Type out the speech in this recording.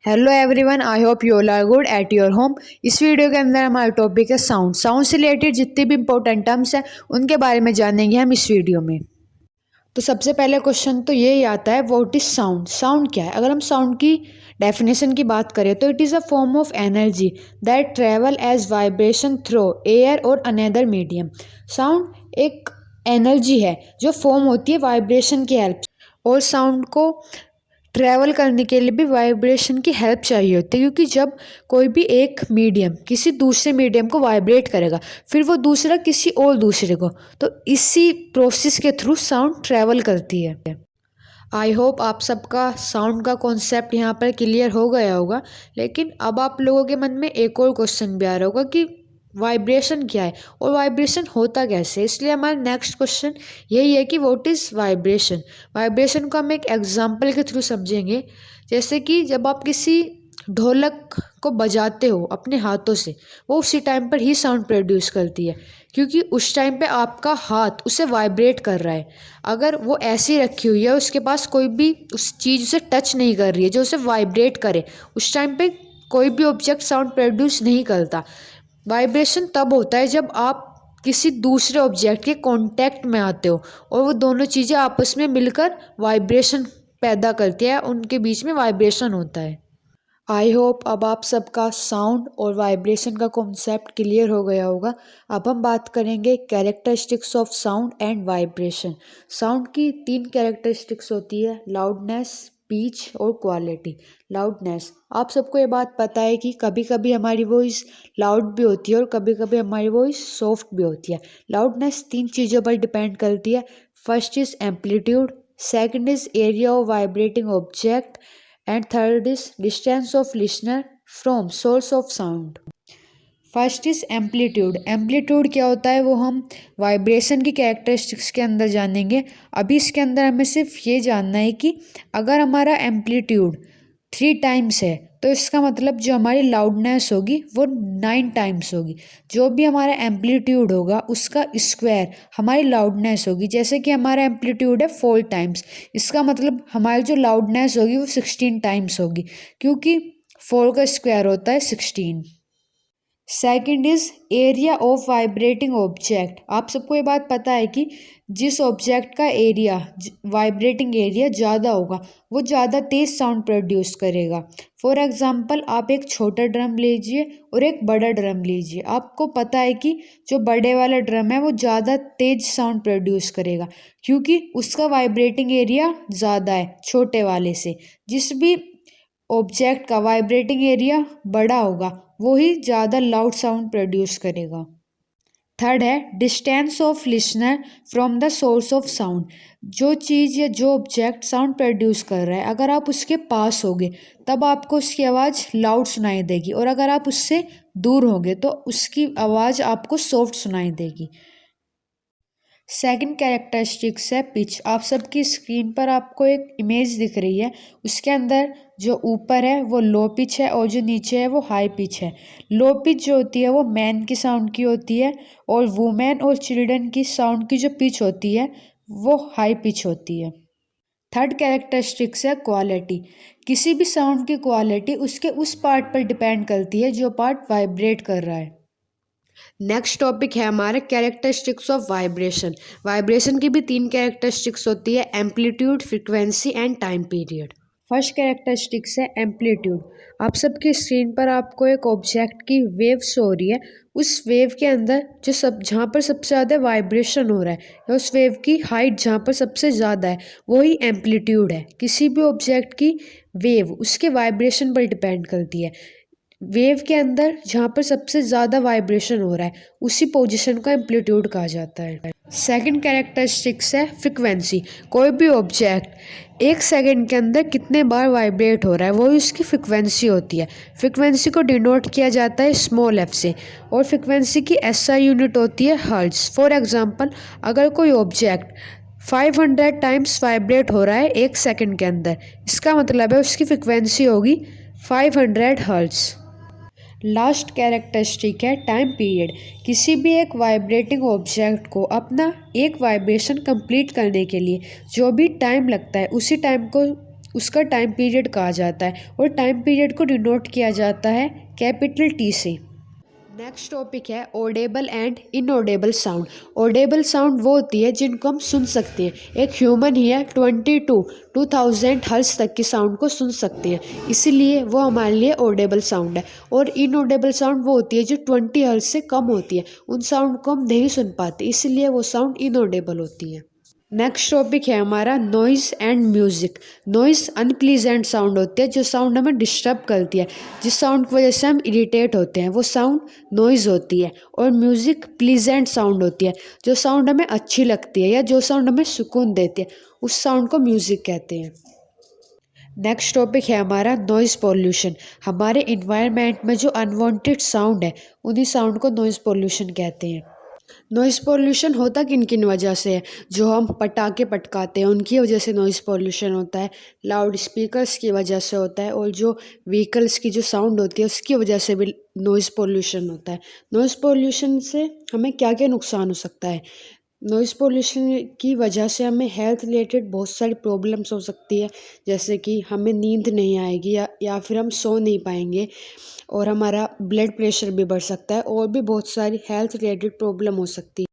Hello everyone, I hope you all are good at your home. इस video के अंदर हमारा टॉपिक है साउंड। साउंड से रिलेटेड जितने भी इंपॉर्टेंट टर्म्स हैं उनके बारे में जानेंगे हम इस वीडियो में। तो सबसे पहले क्वेश्चन तो यही आता है, व्हाट इज साउंड। साउंड क्या है? अगर हम साउंड की डेफिनेशन की बात करें तो it is a form of energy that travel as vibration through air और अनदर मीडियम। साउंड एक एनर्जी है जो फॉर्म होती है वाइब्रेशन की हेल्प से, और साउंड को ट्रैवल करने के लिए भी वाइब्रेशन की हेल्प चाहिए होती है, क्योंकि जब कोई भी एक मीडियम किसी दूसरे मीडियम को वाइब्रेट करेगा फिर वो दूसरा किसी और दूसरे को, तो इसी प्रोसेस के थ्रू साउंड ट्रैवल करती है। आई होप आप सबका साउंड का कॉन्सेप्ट यहाँ पर क्लियर हो गया होगा। लेकिन अब आप लोगों के मन में एक और क्वेश्चन भी आ रहा होगा कि वाइब्रेशन क्या है और वाइब्रेशन होता कैसे। इसलिए हमारा नेक्स्ट क्वेश्चन यही है कि व्हाट इज़ वाइब्रेशन। वाइब्रेशन को हम एक एग्जांपल के थ्रू समझेंगे। जैसे कि जब आप किसी ढोलक को बजाते हो अपने हाथों से, वो उसी टाइम पर ही साउंड प्रोड्यूस करती है, क्योंकि उस टाइम पे आपका हाथ उसे वाइब्रेट कर रहा है। अगर वो ऐसी रखी हुई है, उसके पास कोई भी उस चीज़ उसे टच नहीं कर रही है जो उसे वाइब्रेट करे, उस टाइम पे कोई भी ऑब्जेक्ट साउंड प्रोड्यूस नहीं करता। वाइब्रेशन तब होता है जब आप किसी दूसरे ऑब्जेक्ट के कांटेक्ट में आते हो और वो दोनों चीज़ें आपस में मिलकर वाइब्रेशन पैदा करती है, उनके बीच में वाइब्रेशन होता है। आई होप अब आप सबका साउंड और वाइब्रेशन का कॉन्सेप्ट क्लियर हो गया होगा। अब हम बात करेंगे characteristics of sound and vibration. Sound की तीन कैरेक्टरिस्टिक्स होती है, लाउडनेस, पिच और क्वालिटी। लाउडनेस, आप सबको ये बात पता है कि कभी कभी हमारी वॉइस लाउड भी होती है और कभी कभी हमारी वॉइस सॉफ्ट भी होती है। लाउडनेस तीन चीज़ों पर डिपेंड करती है। First is amplitude, second is area of vibrating object, and third is distance of listener from source of sound। First is amplitude. Amplitude क्या होता है वो हम वाइब्रेशन की कैरेक्टरिस्टिक्स के अंदर जानेंगे। अभी इसके अंदर हमें सिर्फ ये जानना है कि अगर हमारा एम्पलीट्यूड 3 टाइम्स है तो इसका मतलब जो हमारी लाउडनेस होगी वो 9 टाइम्स होगी। जो भी हमारा एम्पलीट्यूड होगा उसका स्क्वायर हमारी लाउडनेस होगी। जैसे कि हमारा एम्पलीट्यूड है 4 टाइम्स, इसका मतलब हमारी जो लाउडनेस होगी वो 16 टाइम्स होगी, क्योंकि 4 का स्क्वायर होता है 16। Second is area of vibrating object. आप सबको ये बात पता है कि जिस ऑब्जेक्ट का एरिया, वाइब्रेटिंग एरिया ज़्यादा होगा वो ज़्यादा तेज़ साउंड प्रोड्यूस करेगा। फॉर एग्जांपल, आप एक छोटा ड्रम लीजिए और एक बड़ा ड्रम लीजिए। आपको पता है कि जो बड़े वाला ड्रम है वो ज़्यादा तेज़ साउंड प्रोड्यूस करेगा, क्योंकि उसका वाइब्रेटिंग एरिया ज़्यादा है छोटे वाले से। जिस भी ऑब्जेक्ट का वाइब्रेटिंग एरिया बड़ा होगा वो ही ज़्यादा लाउड साउंड प्रोड्यूस करेगा। थर्ड है distance of listener from the source of sound. जो चीज़ या जो ऑब्जेक्ट साउंड प्रोड्यूस कर रहा है, अगर आप उसके पास होगे तब आपको उसकी आवाज़ लाउड सुनाई देगी, और अगर आप उससे दूर होगे तो उसकी आवाज़ आपको सॉफ्ट सुनाई देगी। सेकंड कैरेक्टरिस्टिक्स है पिच। आप सबकी स्क्रीन पर आपको एक इमेज दिख रही है, उसके अंदर जो ऊपर है वो लो पिच है और जो नीचे है वो हाई पिच है। लो पिच जो होती है वो मैन की साउंड की होती है, और वुमेन और चिल्ड्रन की साउंड की जो पिच होती है वो हाई पिच होती है। थर्ड कैरेक्टरिस्टिक्स है क्वालिटी। किसी भी साउंड की क्वालिटी उसके उस पार्ट पर डिपेंड करती है जो पार्ट वाइब्रेट कर रहा है। नेक्स्ट टॉपिक है हमारे कैरेक्टरिस्टिक्स ऑफ वाइब्रेशन। वाइब्रेशन की भी तीन कैरेक्टरिस्टिक्स होती है, amplitude, frequency and time period. First characteristics है एम्पलीट्यूड। आप सबकी स्क्रीन पर आपको एक ऑब्जेक्ट की वेव शो हो रही है। उस वेव के अंदर जो जहाँ पर सबसे ज़्यादा वाइब्रेशन हो रहा है या उस वेव की हाइट जहाँ पर सबसे ज़्यादा है वही एम्पलीट्यूड है। किसी भी ऑब्जेक्ट की वेव उसके वाइब्रेशन पर डिपेंड करती है। वेव के अंदर जहाँ पर सबसे ज़्यादा वाइब्रेशन हो रहा है उसी पोजीशन को एम्पलीट्यूड कहा जाता है। सेकंड कैरेक्टरिस्टिक्स है फ्रिक्वेंसी। कोई भी ऑब्जेक्ट 1 सेकंड के अंदर कितने बार वाइब्रेट हो रहा है वही उसकी फ्रिक्वेंसी होती है। फ्रिक्वेंसी को डिनोट किया जाता है स्मॉल एफ से, और फ्रिक्वेंसी की एसआई यूनिट होती है हर्ट्ज। फॉर एग्जांपल, अगर कोई ऑब्जेक्ट 500 टाइम्स वाइब्रेट हो रहा है 1 सेकंड के अंदर, इसका मतलब है उसकी फ्रिक्वेंसी होगी 500 हर्ट्ज। लास्ट कैरेक्टरिस्टिक है टाइम पीरियड। किसी भी एक वाइब्रेटिंग ऑब्जेक्ट को अपना एक वाइब्रेशन कंप्लीट करने के लिए जो भी टाइम लगता है उसी टाइम को उसका टाइम पीरियड कहा जाता है और टाइम पीरियड को डिनोट किया जाता है कैपिटल टी से। नेक्स्ट टॉपिक है audible and inaudible sound. Audible sound वो होती है जिनको हम सुन सकते हैं। एक ह्यूमन ही है 2000 हर्ट्ज तक की साउंड को सुन सकते हैं, इसीलिए वो हमारे लिए ऑडेबल साउंड है। और इनऑडेबल साउंड वो होती है जो 20 हर्ट्ज से कम होती है, उन साउंड को हम नहीं सुन पाते, इसलिए वो साउंड इनऑडेबल होती है। नेक्स्ट टॉपिक है हमारा noise and music. Noise unpleasant sound होती है, जो साउंड हमें डिस्टर्ब करती है, जिस साउंड की वजह से हम इरिटेट होते हैं, वो साउंड नॉइज़ होती है। और म्यूज़िक प्लीजेंट साउंड होती है, जो साउंड हमें अच्छी लगती है या जो साउंड हमें सुकून देती है, उस साउंड को म्यूज़िक कहते हैं। नेक्स्ट टॉपिक है हमारा नॉइज़ पॉल्यूशन। हमारे इन्वायरमेंट में जो अनवांटेड साउंड है, उन्हीं साउंड को नॉइज़ पॉल्यूशन कहते हैं। नॉइज़ पॉल्यूशन होता किन किन वजह से है? जो हम पटाखे पटकाते हैं उनकी वजह से नॉइज़ पॉल्यूशन होता है, लाउड स्पीकर्स की वजह से होता है, और जो व्हीकल्स की जो साउंड होती है उसकी वजह से भी नॉइज़ पॉल्यूशन होता है। नॉइज़ पॉल्यूशन से हमें क्या क्या नुकसान हो सकता है? नॉइज़ पॉल्यूशन की वजह से हमें हेल्थ रिलेटेड बहुत सारी प्रॉब्लम्स हो सकती है, जैसे कि हमें नींद नहीं आएगी या फिर हम सो नहीं पाएंगे, और हमारा ब्लड प्रेशर भी बढ़ सकता है, और भी बहुत सारी हेल्थ रिलेटेड प्रॉब्लम हो सकती है।